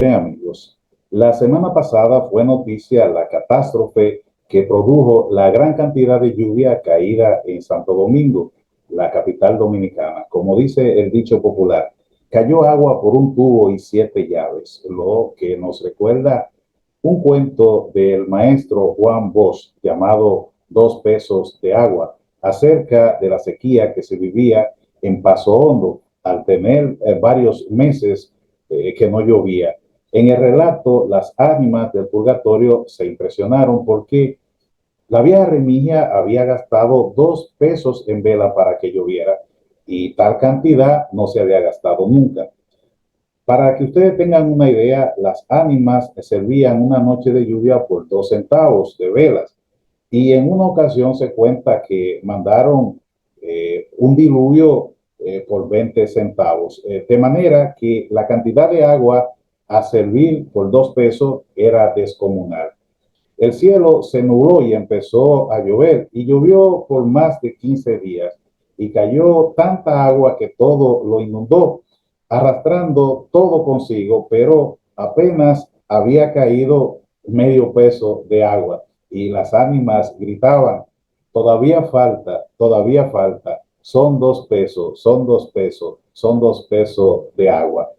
Miren amigos, la semana pasada fue noticia la catástrofe que produjo la gran cantidad de lluvia caída en Santo Domingo, la capital dominicana. Como dice el dicho popular, cayó agua por un tubo y 7 llaves, lo que nos recuerda un cuento del maestro Juan Bosch llamado 2 pesos de agua, acerca de la sequía que se vivía en Paso Hondo al tener varios meses que no llovía. En el relato, las ánimas del purgatorio se impresionaron porque la vieja Remilla había gastado 2 pesos en vela para que lloviera y tal cantidad no se había gastado nunca. Para que ustedes tengan una idea, las ánimas servían una noche de lluvia por 2 centavos de velas. Y en una ocasión se cuenta que mandaron un diluvio por 20 centavos. De manera que la cantidad de agua a servir por 2 pesos era descomunal. El cielo se nubló y empezó a llover, y llovió por más de 15 días, y cayó tanta agua que todo lo inundó, arrastrando todo consigo, pero apenas había caído medio peso de agua, y las ánimas gritaban: todavía falta, son 2 pesos, son 2 pesos, son 2 pesos de agua.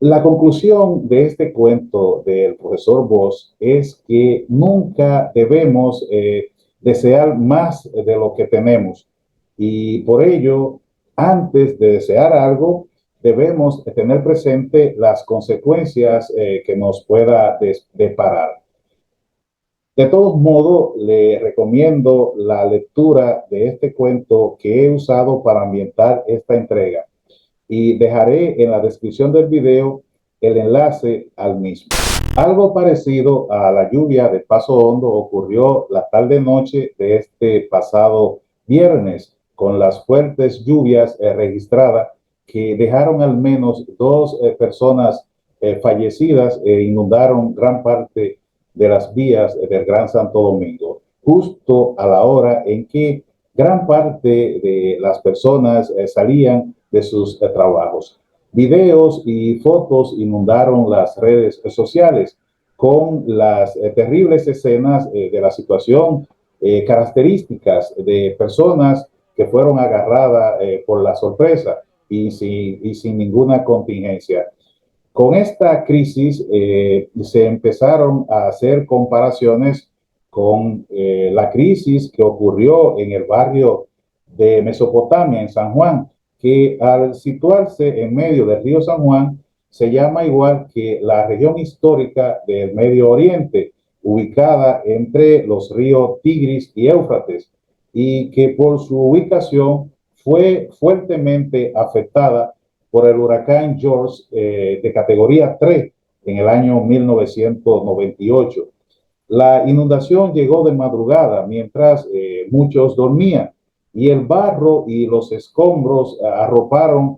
La conclusión de este cuento del profesor Bosch es que nunca debemos desear más de lo que tenemos, y por ello, antes de desear algo, debemos tener presente las consecuencias que nos pueda deparar. De todos modos, le recomiendo la lectura de este cuento que he usado para ambientar esta entrega, y dejaré en la descripción del video el enlace al mismo. Algo parecido a la lluvia de Paso Hondo ocurrió la tarde-noche de este pasado viernes, con las fuertes lluvias registradas que dejaron al menos 2 personas fallecidas e inundaron gran parte de las vías del Gran Santo Domingo, justo a la hora en que gran parte de las personas salían de sus trabajos. Videos y fotos inundaron las redes sociales con las terribles escenas de la situación, características de personas que fueron agarradas por la sorpresa y sin ninguna contingencia. Con esta crisis se empezaron a hacer comparaciones con la crisis que ocurrió en el barrio de Mesopotamia, en San Juan, que al situarse en medio del río San Juan, se llama igual que la región histórica del Medio Oriente, ubicada entre los ríos Tigris y Éufrates, y que por su ubicación fue fuertemente afectada por el huracán George de categoría 3 en el año 1998. La inundación llegó de madrugada mientras muchos dormían, y el barro y los escombros arroparon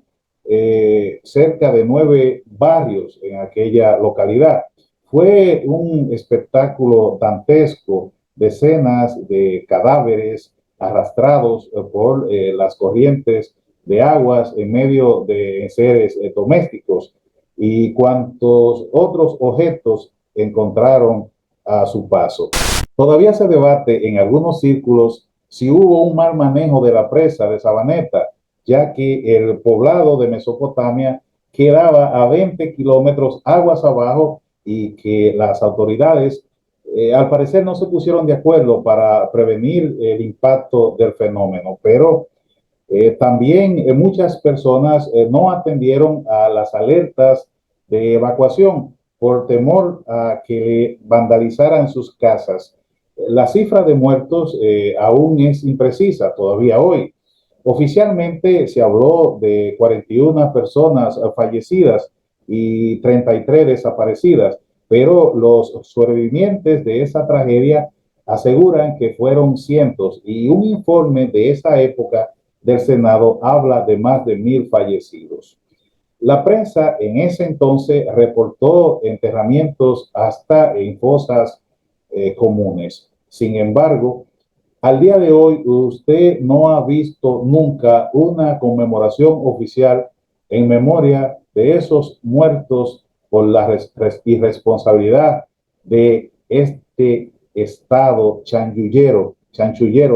cerca de 9 barrios en aquella localidad. Fue un espectáculo dantesco, decenas de cadáveres arrastrados por las corrientes de aguas en medio de seres domésticos, y cuantos otros objetos encontraron a su paso. Todavía se debate en algunos círculos si hubo un mal manejo de la presa de Sabaneta, ya que el poblado de Mesopotamia quedaba a 20 kilómetros aguas abajo, y que las autoridades al parecer no se pusieron de acuerdo para prevenir el impacto del fenómeno, pero también muchas personas no atendieron a las alertas de evacuación por temor a que vandalizaran sus casas. La cifra de muertos aún es imprecisa todavía hoy. Oficialmente se habló de 41 personas fallecidas y 33 desaparecidas, pero los sobrevivientes de esa tragedia aseguran que fueron cientos, y un informe de esa época del Senado habla de más de 1,000 fallecidos. La prensa en ese entonces reportó enterramientos hasta en fosas comunes. Sin embargo, al día de hoy, usted no ha visto nunca una conmemoración oficial en memoria de esos muertos por la irresponsabilidad de este Estado chanchullero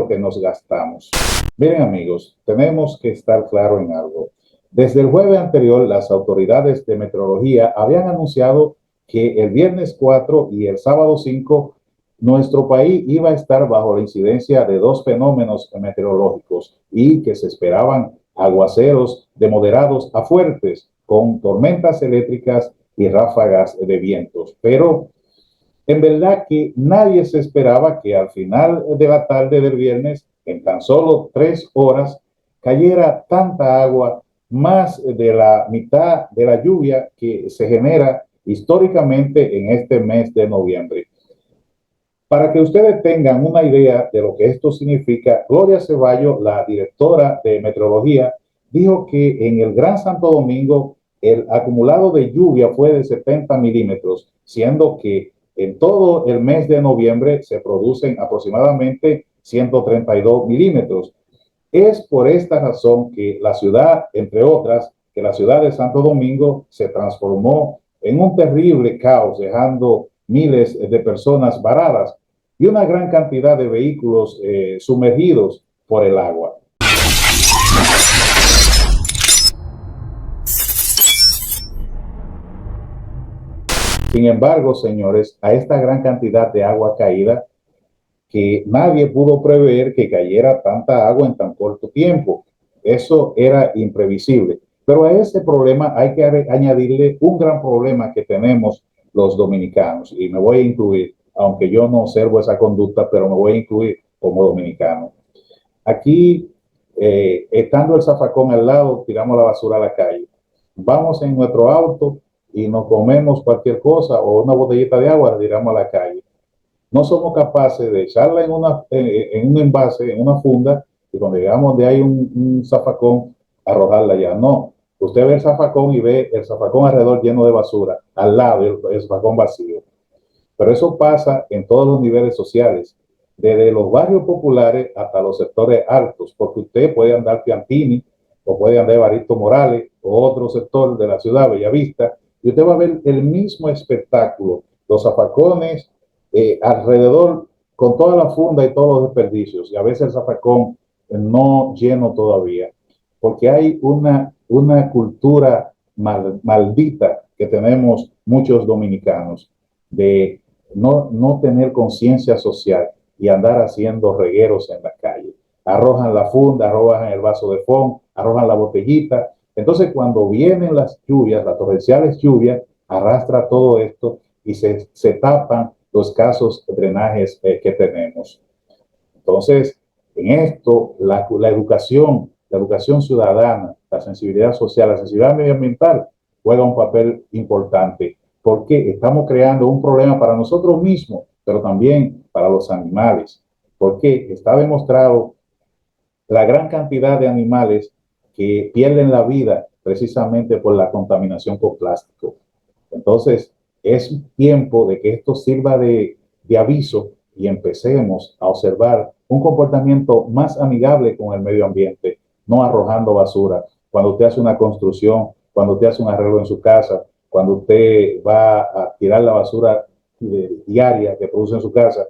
que nos gastamos. Miren amigos, tenemos que estar claros en algo. Desde el jueves anterior, las autoridades de meteorología habían anunciado que el viernes 4 y el sábado 5 nuestro país iba a estar bajo la incidencia de dos fenómenos meteorológicos y que se esperaban aguaceros de moderados a fuertes con tormentas eléctricas y ráfagas de vientos. Pero en verdad que nadie se esperaba que al final de la tarde del viernes, en tan solo 3 horas, cayera tanta agua, más de la mitad de la lluvia que se genera históricamente en este mes de noviembre. Para que ustedes tengan una idea de lo que esto significa, Gloria Ceballos, la directora de meteorología, dijo que en el Gran Santo Domingo el acumulado de lluvia fue de 70 milímetros, siendo que en todo el mes de noviembre se producen aproximadamente 132 milímetros. Es por esta razón que la ciudad, entre otras, que la ciudad de Santo Domingo se transformó en un terrible caos, dejando miles de personas varadas y una gran cantidad de vehículos sumergidos por el agua. Sin embargo, señores, a esta gran cantidad de agua caída, que nadie pudo prever que cayera tanta agua en tan corto tiempo. Eso era imprevisible. Pero a ese problema hay que añadirle un gran problema que tenemos los dominicanos, y me voy a incluir, aunque yo no observo esa conducta, pero me voy a incluir como dominicano. Aquí, estando el zafacón al lado, tiramos la basura a la calle. Vamos en nuestro auto y nos comemos cualquier cosa o una botellita de agua, la tiramos a la calle. No somos capaces de echarla en un envase, en una funda, y cuando llegamos de ahí un zafacón, arrojarla ya. No, usted ve el zafacón y ve el zafacón alrededor lleno de basura, al lado el zafacón vacío. Pero eso pasa en todos los niveles sociales, desde los barrios populares hasta los sectores altos, porque usted puede andar Piantini, o puede andar Evaristo Morales, o otro sector de la ciudad, Bellavista, y usted va a ver el mismo espectáculo, los zafacones alrededor, con toda la funda y todos los desperdicios, y a veces el zafacón no lleno todavía, porque hay una cultura maldita que tenemos muchos dominicanos de no tener conciencia social y andar haciendo regueros en la calle. Arrojan la funda, arrojan el vaso de foam, arrojan la botellita. Entonces, cuando vienen las lluvias, las torrenciales lluvias, arrastra todo esto y se tapan los casos de drenajes que tenemos. Entonces, en esto, la educación ciudadana, la sensibilidad social, la sensibilidad medioambiental juega un papel importante, porque estamos creando un problema para nosotros mismos, pero también para los animales, porque está demostrado la gran cantidad de animales que pierden la vida precisamente por la contaminación con plástico. Entonces, es tiempo de que esto sirva de aviso y empecemos a observar un comportamiento más amigable con el medio ambiente, no arrojando basura. Cuando usted hace una construcción, cuando usted hace un arreglo en su casa, cuando usted va a tirar la basura diaria que produce en su casa,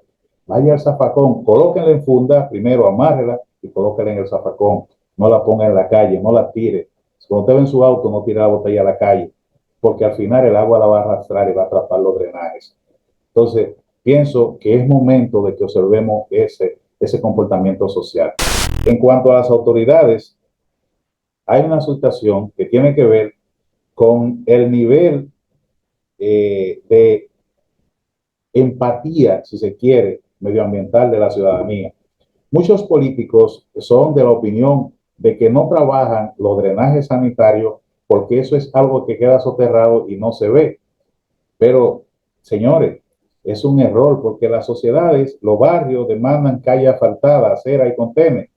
vaya al zafacón, colóquenla en funda, primero amárrela y colóquenla en el zafacón. No la ponga en la calle, no la tire. Cuando usted ve en su auto, no tire la botella a la calle, porque al final el agua la va a arrastrar y va a atrapar los drenajes. Entonces, pienso que es momento de que observemos ese comportamiento social. En cuanto a las autoridades, hay una situación que tiene que ver con el nivel de empatía, si se quiere, medioambiental de la ciudadanía. Muchos políticos son de la opinión de que no trabajan los drenajes sanitarios porque eso es algo que queda soterrado y no se ve. Pero, señores, es un error porque las sociedades, los barrios demandan calle asfaltada, acera y contenes.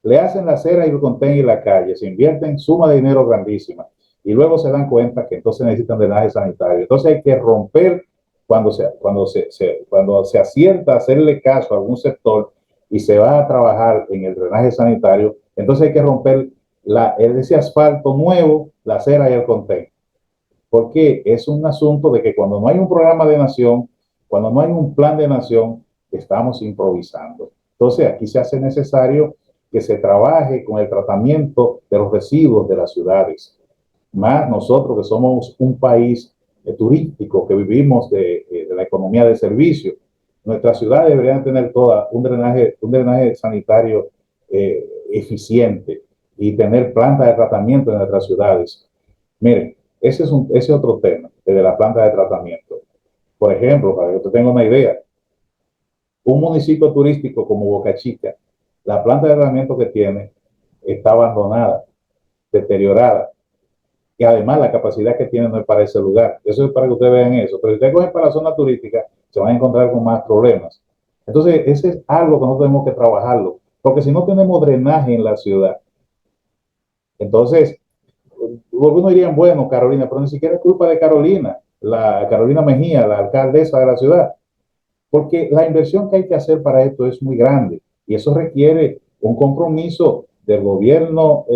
Le hacen la acera y el contenedor en la calle, se invierten suma de dinero grandísima y luego se dan cuenta que entonces necesitan drenaje sanitario. Entonces hay que romper cuando se acierta a hacerle caso a algún sector y se va a trabajar en el drenaje sanitario, entonces hay que romper ese asfalto nuevo, la acera y el contenedor. porque es un asunto de que cuando no hay un programa de nación, cuando no hay un plan de nación, estamos improvisando. Entonces, aquí se hace necesario que se trabaje con el tratamiento de los residuos de las ciudades. Más nosotros que somos un país turístico, que vivimos de la economía de servicio, nuestras ciudades deberían tener toda un drenaje sanitario eficiente y tener plantas de tratamiento en nuestras ciudades. Miren, ese es otro tema, el de la planta de tratamiento. Por ejemplo, para que usted tenga una idea, un municipio turístico como Boca Chica, la planta de tratamiento que tiene está abandonada, deteriorada, y además la capacidad que tiene no es para ese lugar. Eso es para que ustedes vean eso. Pero si ustedes cogen para la zona turística, se van a encontrar con más problemas. Entonces, ese es algo que nosotros tenemos que trabajarlo, porque si no tenemos drenaje en la ciudad, entonces, algunos dirían, bueno, Carolina, pero ni siquiera es culpa de Carolina, la Carolina Mejía, la alcaldesa de la ciudad, porque la inversión que hay que hacer para esto es muy grande y eso requiere un compromiso del gobierno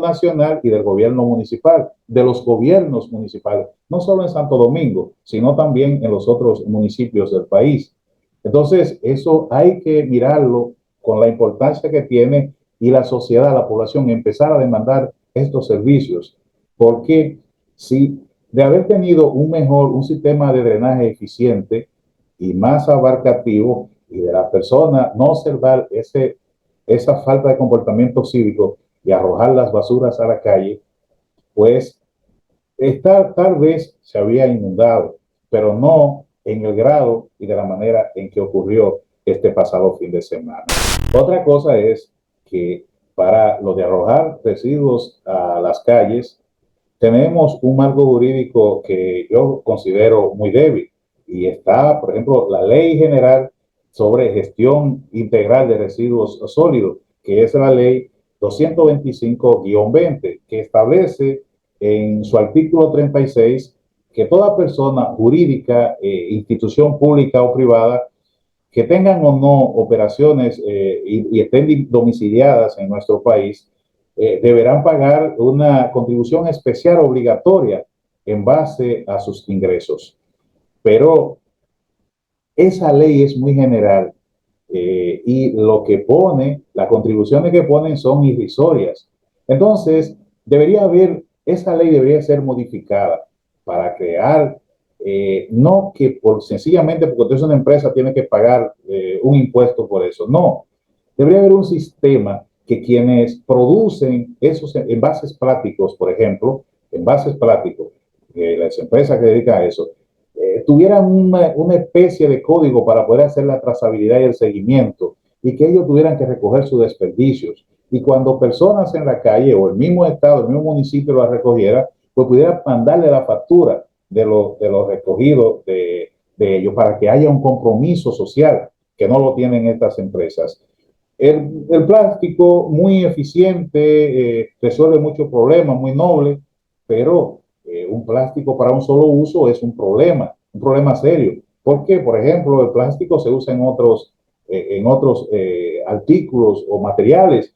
nacional y del gobierno municipal, de los gobiernos municipales, no solo en Santo Domingo, sino también en los otros municipios del país. Entonces, eso hay que mirarlo con la importancia que tiene y la sociedad, la población, empezar a demandar estos servicios, porque si de haber tenido un sistema de drenaje eficiente y más abarcativo y de la persona no observar esa falta de comportamiento cívico y arrojar las basuras a la calle, pues tal vez se había inundado, pero no en el grado y de la manera en que ocurrió este pasado fin de semana. Otra cosa es que para lo de arrojar residuos a las calles, tenemos un marco jurídico que yo considero muy débil y está, por ejemplo, la Ley General sobre Gestión Integral de Residuos Sólidos, que es la Ley 225-20, que establece en su artículo 36 que toda persona jurídica, institución pública o privada, que tengan o no operaciones y estén domiciliadas en nuestro país, deberán pagar una contribución especial obligatoria en base a sus ingresos. Pero esa ley es muy general y lo que pone, las contribuciones que ponen son irrisorias. Entonces, esa ley debería ser modificada para crear, no que sencillamente porque usted es una empresa tiene que pagar un impuesto por eso, no. Debería haber un sistema que quienes producen esos envases plásticos, por ejemplo, envases plásticos, las empresas que dedican a eso, tuvieran una especie de código para poder hacer la trazabilidad y el seguimiento y que ellos tuvieran que recoger sus desperdicios. Y cuando personas en la calle o el mismo estado, el mismo municipio lo recogiera, pues pudiera mandarle la factura de los recogidos de ellos para que haya un compromiso social que no lo tienen estas empresas. El plástico muy eficiente, resuelve muchos problemas, muy noble, pero un plástico para un solo uso es un problema serio. Porque, por ejemplo, el plástico se usa en otros artículos o materiales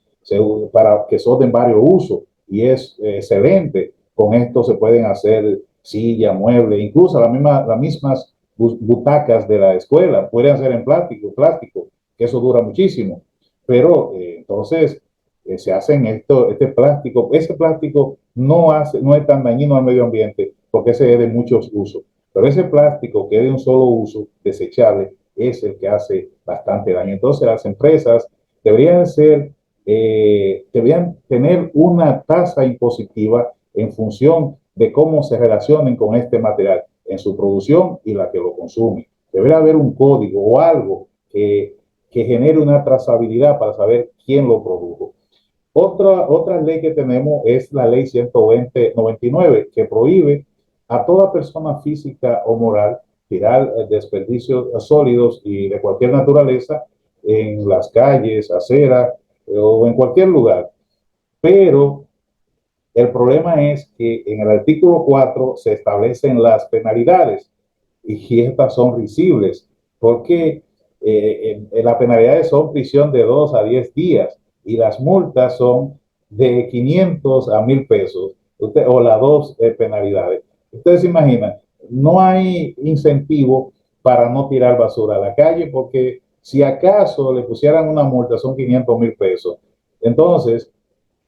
para que son de varios usos y es excelente. Con esto se pueden hacer silla, mueble, incluso las mismas butacas de la escuela pueden ser en plástico, que eso dura muchísimo. Pero entonces se hacen este plástico. Ese plástico no es tan dañino al medio ambiente porque ese es de muchos usos. Pero ese plástico que es de un solo uso, desechable, es el que hace bastante daño. Entonces las empresas deberían tener una tasa impositiva en función de cómo se relacionen con este material en su producción y la que lo consume. Debería haber un código o algo que genere una trazabilidad para saber quién lo produjo. Otra ley que tenemos es la ley 120-99, que prohíbe a toda persona física o moral tirar desperdicios sólidos y de cualquier naturaleza en las calles, aceras o en cualquier lugar. Pero el problema es que en el artículo 4 se establecen las penalidades y estas son risibles porque las penalidades son prisión de 2 a 10 días y las multas son de 500 a 1000 pesos o las dos penalidades. Ustedes se imaginan, no hay incentivo para no tirar basura a la calle porque si acaso le pusieran una multa son 500,000 pesos. Entonces,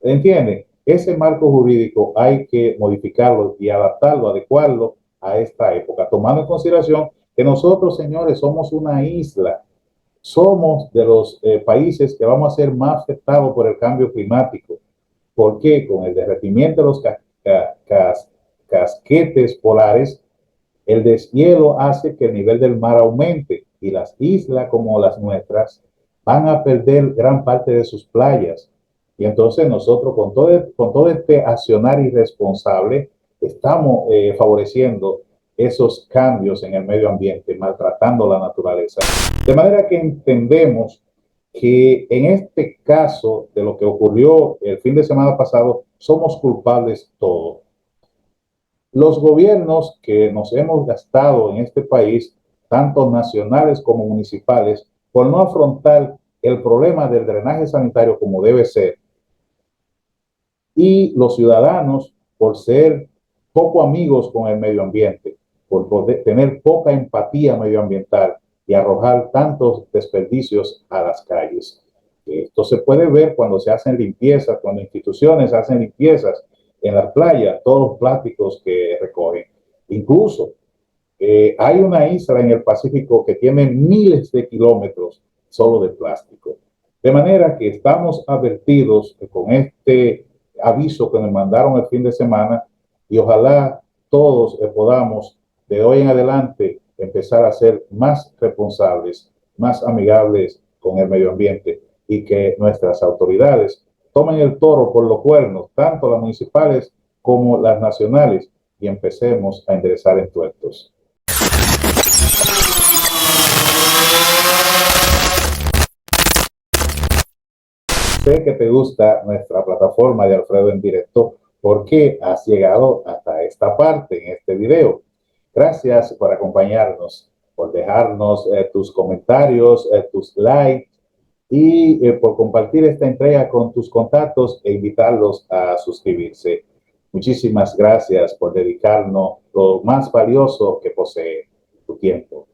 ¿entienden? Ese marco jurídico hay que modificarlo y adaptarlo, adecuarlo a esta época, tomando en consideración que nosotros, señores, somos una isla, somos de los países que vamos a ser más afectados por el cambio climático. ¿Por qué? Con el derretimiento de los casquetes polares, el deshielo hace que el nivel del mar aumente y las islas como las nuestras van a perder gran parte de sus playas. Y entonces nosotros con todo este accionar irresponsable estamos favoreciendo esos cambios en el medio ambiente, maltratando la naturaleza. De manera que entendemos que en este caso de lo que ocurrió el fin de semana pasado, somos culpables todos. Los gobiernos que nos hemos gastado en este país, tanto nacionales como municipales, por no afrontar el problema del drenaje sanitario como debe ser, y los ciudadanos por ser poco amigos con el medio ambiente, por poder tener poca empatía medioambiental y arrojar tantos desperdicios a las calles. Esto se puede ver cuando se hacen limpiezas, cuando instituciones hacen limpiezas en las playas, todos los plásticos que recogen. Incluso hay una isla en el Pacífico que tiene miles de kilómetros solo de plástico. De manera que estamos advertidos con este aviso que nos mandaron el fin de semana y ojalá todos podamos de hoy en adelante empezar a ser más responsables, más amigables con el medio ambiente y que nuestras autoridades tomen el toro por los cuernos, tanto las municipales como las nacionales, y empecemos a enderezar entuertos. Sé que te gusta nuestra plataforma de Alfredo en directo porque has llegado hasta esta parte en este video. Gracias por acompañarnos, por dejarnos tus comentarios, tus likes y por compartir esta entrega con tus contactos e invitarlos a suscribirse. Muchísimas gracias por dedicarnos lo más valioso que posee, tu tiempo.